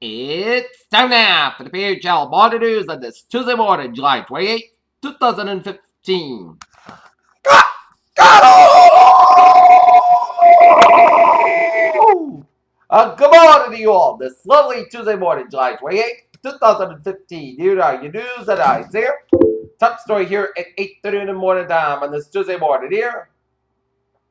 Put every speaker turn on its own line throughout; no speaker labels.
It's time now for the PHL Morning News on this Tuesday morning, July 28th, 2015. Good morning to you all. This lovely Tuesday morning, July 28th, 2015. Here are your news headlines here. Top story here at 8:30 in the morning time on this Tuesday morning here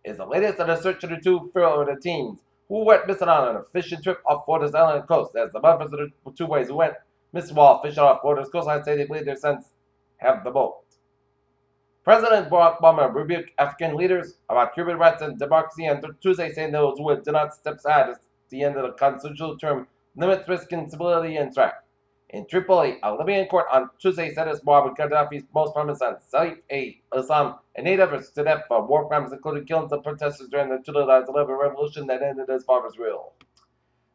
is the latest in the search of the two Florida teens who went missing on a fishing trip off Florida's island coast. As the mothers of the two boys who went missing while fishing off Florida's coastline say they believe their sons have the boat. President Barack Obama rebuked African leaders about human rights and democracy on Tuesday, saying those who do not step aside at the end of the constitutional term limits risk instability and threat. In Tripoli, a Libyan court on Tuesday sentenced Muammar Gaddafi's most prominent son, Saif al-Islam, and 8 others to death for war crimes, including killing some protesters during the 2011 revolution that ended his father's rule.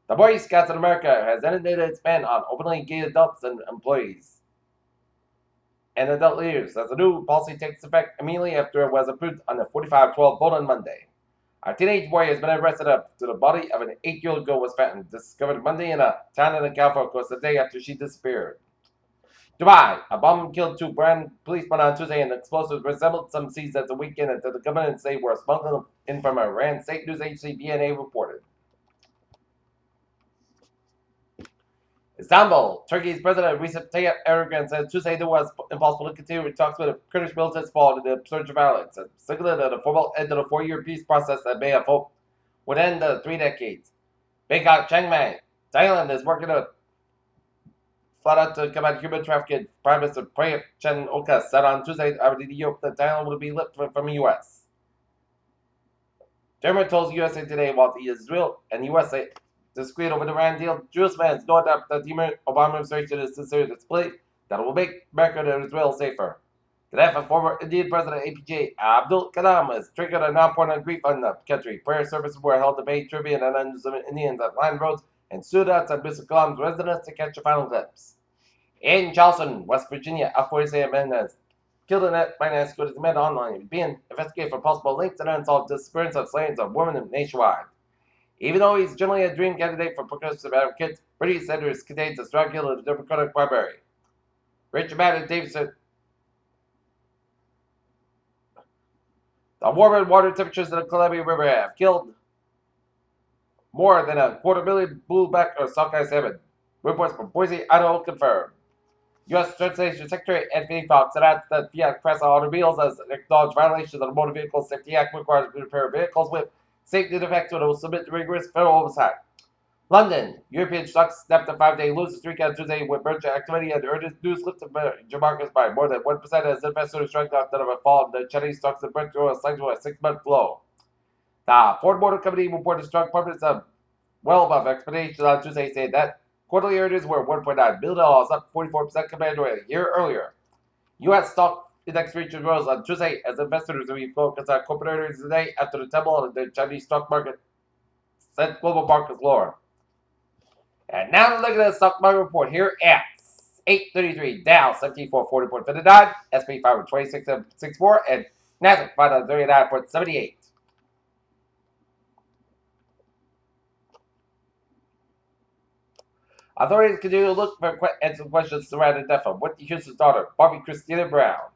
The Boy Scouts of America has ended its ban on openly gay adults and employees and adult leaders as the new policy takes effect immediately after it was approved on the 45-12 vote on Monday. A teenage boy has been arrested after the body of an 8-year-old girl was found discovered Monday in a town in the California coast the day after she disappeared. Dubai, a bomb killed 2 brand policemen on Tuesday, and explosives resembled some seized at the weekend until the government say were smuggled in from Iran, state news agency BNA reported. Istanbul, Turkey's President Recep Tayyip Erdogan said Tuesday there was impossible to continue talks with the Kurdish militants following the surge of violence, and signaled a formal end to the 4-year peace process that may have hoped would end the 3 decades. Bangkok, Chiang Mai, Thailand is working to flat out to combat human trafficking. Prime Minister Prayut Chan-ocha said on Tuesday the hope that Thailand will be lifted from the U.S. Germany told USA Today while the Israel and USA disagreed over the Iran deal, Jerusalem has no doubt that the Obama administration is sincere in its belief that it will make America and Israel safer. The death of former Indian President APJ Abdul Kalam has triggered a non-portion grief on the country. Prayer services were held to pay tribute and hundreds of Indians at line roads and shootouts at Mr. Kalam's residence to catch the final glimpse. In Charleston, West Virginia, a 47 man has killed in net finance good as men online, being investigated for possible links and unsolved disappearance of slayings of women nationwide. Even though he's generally a dream candidate for progressive advocates, British senators contains a strong hill of the Democratic primary. Richard Madden Davidson. The warmer water temperatures in the Columbia River have killed more than a 250,000 blueback or sockeye salmon. Reports from Boise, Idaho confirmed. U.S. Transportation Secretary Anthony Fox announced that Fiat Chrysler Automobiles has acknowledged violations of the Motor Vehicle Safety Act requires to repair vehicles with safety defects when it will submit to rigorous federal oversight. London, European stocks snapped a 5-day losing streak on Tuesday with merger activity and earnings news lifted major markets by more than 1% as investors shrugged off the fall of the Chinese stocks and went through a cycle of 6-month low. The Ford Motor Company reported strong profits of well above expectations on Tuesday, saying that quarterly earnings were $1.9 billion, up 44% compared to a year earlier. U.S. stock index futures rose on Tuesday as investors refocused on corporate earnings today after the tumble of the Chinese stock market sent global markets lower. And now look at the stock market report here at 8:33. Dow 7440.59, SP 526.64, and Nasdaq 539.78. Authorities continue to look for answers questions surrounding the death of Whitney Houston's daughter, Barbie Christina Brown.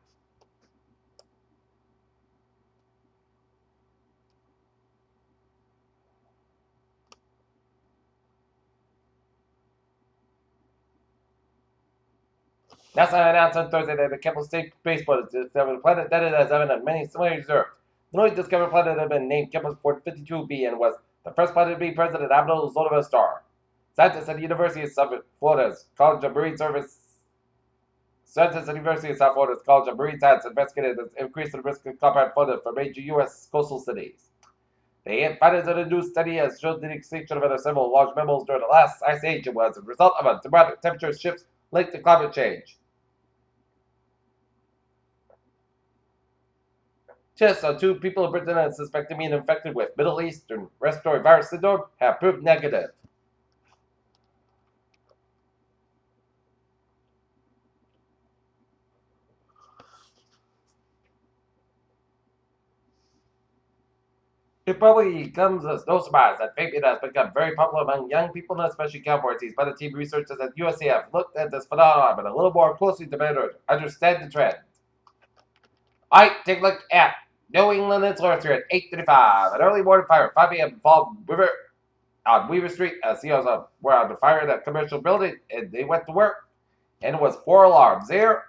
NASA announced on Thursday that the Keppel State Spaceport has discovered a planet that it has evident many similarities to Earth. The newly discovered planet had been named Kepler 52b and was the first planet to be present in habitable zone of a star. Scientists at the University of South Florida's College of Marine Science investigated the increase in risk of compound flooding for major U.S. coastal cities. The findings of the new study has shown the extinction of several large mammals during the last ice age was a result of a dramatic temperature shifts linked to climate change. Tests on 2 people in Britain suspected being infected with Middle Eastern respiratory virus syndrome have proved negative. It probably comes as no surprise that vaping has become very popular among young people, and especially cowboy teens. But the team researchers at USCF looked at this phenomenon but a little more closely to better understand the trend. All right, take a look at New England Influencer here at 8:35. An early morning fire, 5 a.m. Fall River on Weaver Street. CEOs were on the fire in a commercial building, and they went to work. And it was 4 alarms there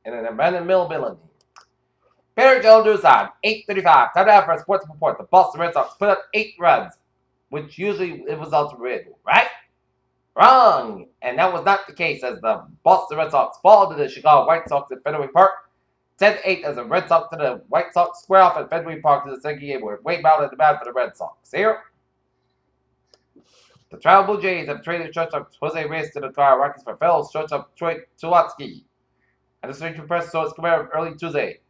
in an abandoned mill building. Better Joe News on 8:35. Time now for a sports report. The Boston Red Sox put up 8 runs, which usually it results in win, right? Wrong! And that was not the case as the Boston Red Sox fall to the Chicago White Sox at Fenway Park. 10-8 as the Red Sox to the White Sox square off at Fenway Park to the second game where Wade Bell at the bat for the Red Sox. Here, the Toronto Blue Jays have traded shortstop Jose Reyes to the Colorado Rockies for fellow shortstop Troy Tulotsky. And the Stranger Press saw his command early Tuesday.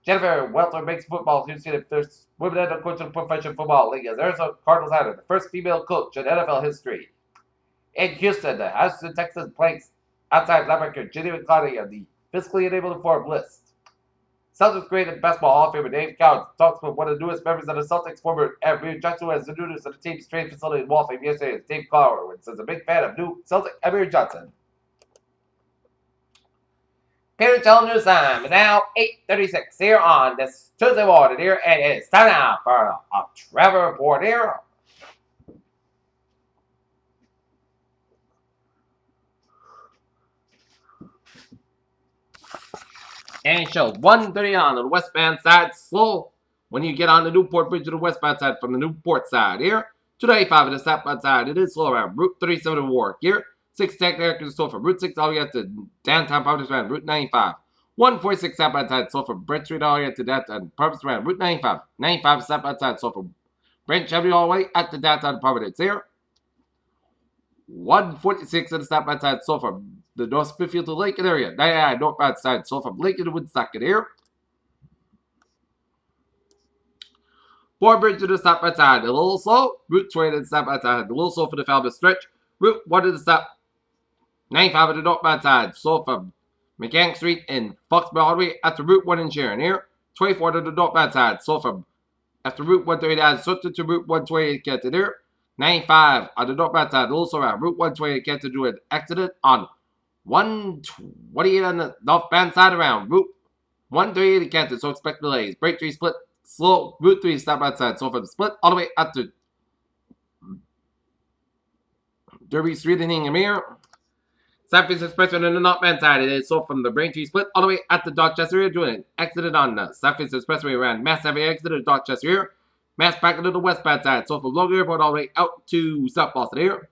Jennifer Welter makes football to see the first women head coach in the Professional Football League as Arizona Cardinals had the first female coach in NFL history. In Houston, the Houston Texans plays outside linebacker Jenny McCarthy on the physically enabled form list. Celtics created basketball Hall of Famer Dave Cowens talks with one of the newest members of the Celtics, former Amir Johnson, as the newest of the team's training facility in Waltham yesterday. Dave Cowens is a big fan of new Celtic Amir Johnson. Parent Channel News Time is now 8:36 here on this Tuesday morning here, and it's time now for a travel report here. And it shows 130 on the westbound side, slow when you get on the Newport Bridge to the westbound side from the Newport side here. 295 on the southbound side, it is slow around Route 37 to Warwick here. 6 Tech Air slow from Route 6 all the way up to downtown Providence around Route 95. 146 southbound side, slow from Brent Street all the way up to downtown Providence around Route 95. 95 southbound side, slow from Brent Avenue all the way up to downtown Providence here. 146 on the southbound side, slow from the North Smithfield to Lincoln area. 99 northbound side, slow from Lincoln to Woonsocket here. Fort Bridge to the southbound side, a little slow. Route 20 to the southbound side, a little slow for the Falmouth stretch. Route 1 to the south, 95 on the northbound side, slow from Mechanic Street in Foxborough all the way after Route 1 in Sharon here. 24 to the northbound side, slow from after Route 139, Sutton to Route 128 Canton here. 95 on the northbound side, a little slow around Route 128 Canton to an accident on 128 on the northbound side around Route 138 in Canton, so expect delays. Break 3 split, slow, Route 3 southbound side, so from split all the way up to Derby Street in Hingham here. Southeast Expressway on the northbound side, it is so from the Braintree split all the way at the Dorchester area, doing an accident on the Southeast Expressway around Mass Avenue exit of Dorchester here. Mass back into the westbound side, so from Logan Airport all the way out to South Boston here.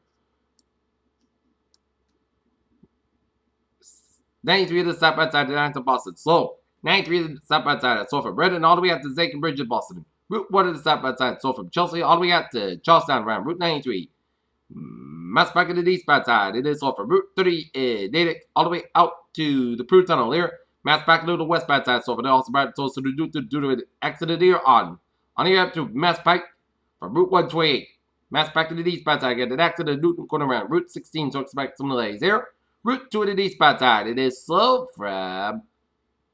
93 to the southbound side down to Boston, slow. 93 to the southbound side, so from Redden all the way out to Zakin Bridge in Boston. Route 1 to the southbound side, so from Chelsea all the way out to Charlestown around Route 93. Mass back into the eastbound side, it is so from Route 30 Natick all the way out to the Prue Tunnel here. Mass back into the westbound side, so from there also back to the accident here on the up to Mass Pike from Route 128. Mass back to the eastbound side, get an accident at Newton Corner around Route 16, so expect some delays here. Route 2 to the eastbound side, it is slow from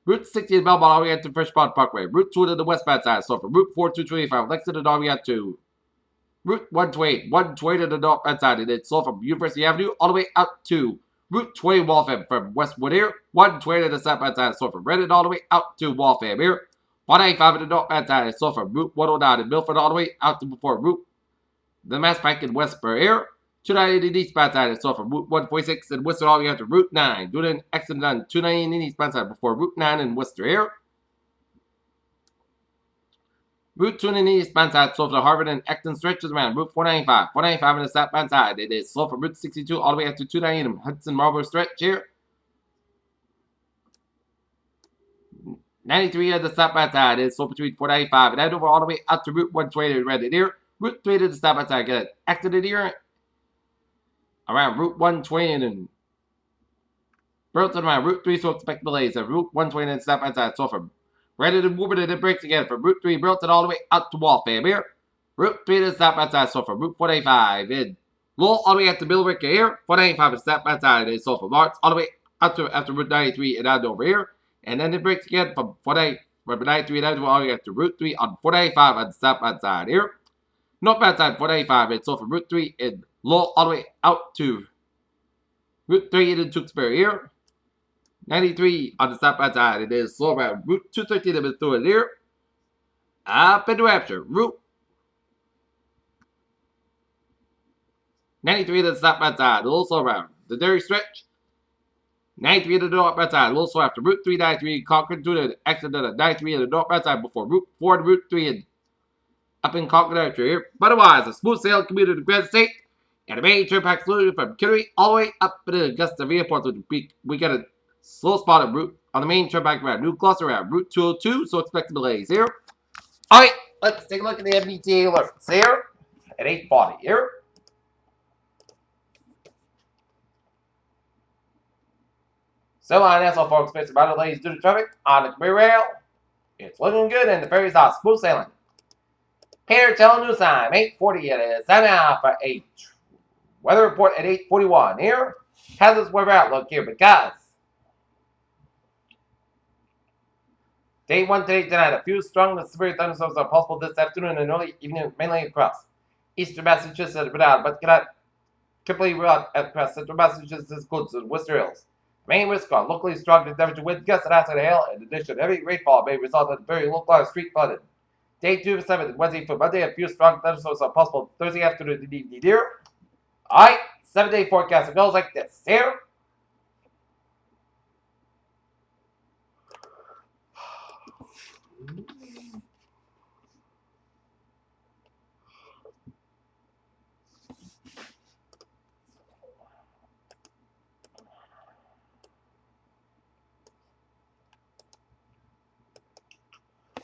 Route 16 Belmont all the way out to Freshpond Parkway. Route 2 to the westbound side, so from Route 4 to 25, Lexington all the way out to Route 128, 120 to the northbound side, and it's slow from University Avenue all the way out to Route 20 Waltham from Westwood here. 120 to the southbound side, so from Reddit all the way out to Waltham here. 185 to the northbound side, so from Route 109 in Milford all the way out to before Route the Mass Pike in Westboro here. 290 to the eastbound side, so from Route 146 in Worcester all the way out to Route 9. Doing an accident on 290 in the eastbound side before Route 9 in Worcester here. Route 2 in the eastbound side, slow for the Harvard and Acton stretches around Route 495. 495 on the southbound side, it is slow from Route 62 all the way up to 290 in Hudson Marlboro stretch here. 93 on the southbound side, it is slow between 495 and over all the way out to Route 120 Reddit here. Route 3 to the southbound side, get an accident here around Route 120 and Burlington around Route 3, so expect delays at Route 120 and southbound side, so from Reddit and Woburn, it breaks again from Route 3 Burlington all the way out to Waltham here. Route 3 to the southbound side, so from Route 485 in Lowell all the way out to Millwick here. 485 to the southbound side, it's so from Lawrence all the way out to after Route 93 and out over here. And then it breaks again from 485 Remember 93 and all the way up to Route 3 on 495 on the southbound side here. Northbound side 495 and so from Route 3 in Lowell all the way out to Route 3 in Tewksbury here. 93 on the southbound side. It is slow around Route 213 in Missouri here. Up in New Hampshire, Route 93 to the southbound side, a little slow around the Derry stretch. 93 to the northbound side, a little slow after Route 393, Concord to the exit of the 93 to the northbound side before Route 4 to Route 3 and up in Concord area here. But otherwise, a smooth sail commuter to Grand State and a main turnpike solution from Kittery all the way up to Augusta Airport. We got a slow spot route on the main turnpike around New Gloucester around Route 202, so expect delays here. All right, let's take a look at the MBTA alerts here at 8:40 here. So on SL folks, space about delays due to traffic on the Commuter Rail. It's looking good and the ferries are smooth sailing. Here, tell news time, 8:40 it is. Time now for a weather report at 8:41 here. Has this weather outlook here because day 1 today tonight, a few strong and severe thunderstorms are possible this afternoon and early evening, mainly across eastern Massachusetts, but cannot completely rule out across central Massachusetts, includes the Worcester Hills. Main risk on locally strong to temperature winds, gusts, and acid hail. In addition, heavy rainfall may result in very localized street flooding. Day 2 for 7, Wednesday for Monday, a few strong thunderstorms are possible Thursday afternoon and evening here. Alright, 7-day forecast. It goes like this here.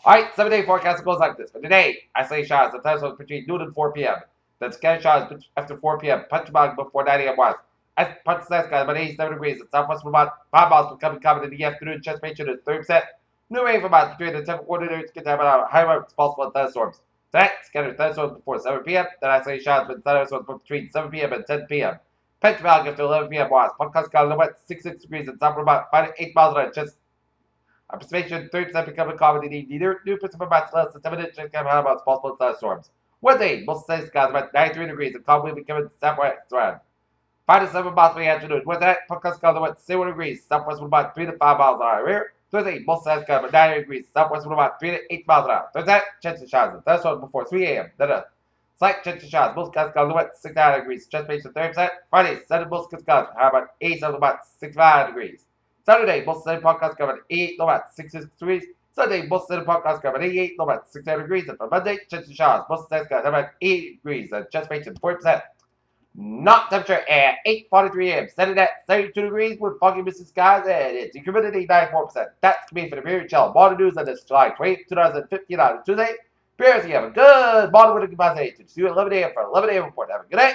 Alright, 7-day forecast goes like this. For today, isolated showers, the time zone between noon and 4 p.m. Then scattered showers after 4 p.m. Punch bug before 9 a.m. west. Punch sky about 87 degrees. The southwest for about 5 miles becoming common in the afternoon. Chest pressure is 30%. New rain for about 3 to 10 quarters. Get to about high amount possible in thunderstorms. Tonight, scattered thunderstorms before 7 p.m. Then isolated showers with thunderstorms between 7 p.m. and 10 p.m. Punch bug after 11 p.m. west. Punch sky about 66 degrees. And south for about 5 to 8 miles an hour. Just precipitation 30% becoming common in the evening. New precipitation about less than 7 inches becoming high amounts possible in thunderstorms. Wednesday, most sunny skies about 93 degrees and calmly becoming southwest around 5 to 7 miles per afternoon. Wednesday, podcast skies about 0 degrees, southwest with about 3 to 5 miles an hour. Here, Thursday, most sunny skies about 90 degrees, southwest with about 3 to 8 miles an hour. Thursday, chance of showers. Thunderstorms before 3 a.m. Then a slight chance of showers. Most skies about 69 degrees, chance of 30%. Friday, Sunday, most skies about 87 about 65 degrees. Saturday, most sunny podcast covered 88, no about 66 degrees. Sunday, most sunny podcast covered 88, no about 69 degrees. And for Monday, chance of showers, most sunny skies about 80 degrees. And chance of 40%. Not temperature at 8:43 a.m. Setting at 32 degrees with foggy misty skies and it's humidity 94%. That's going to be for the very chill morning news on this July 20th, 2015 on Tuesday. Bears, you have a good morning with a capacity to see you at 11 a.m. for 11 a.m. report. Have a good day.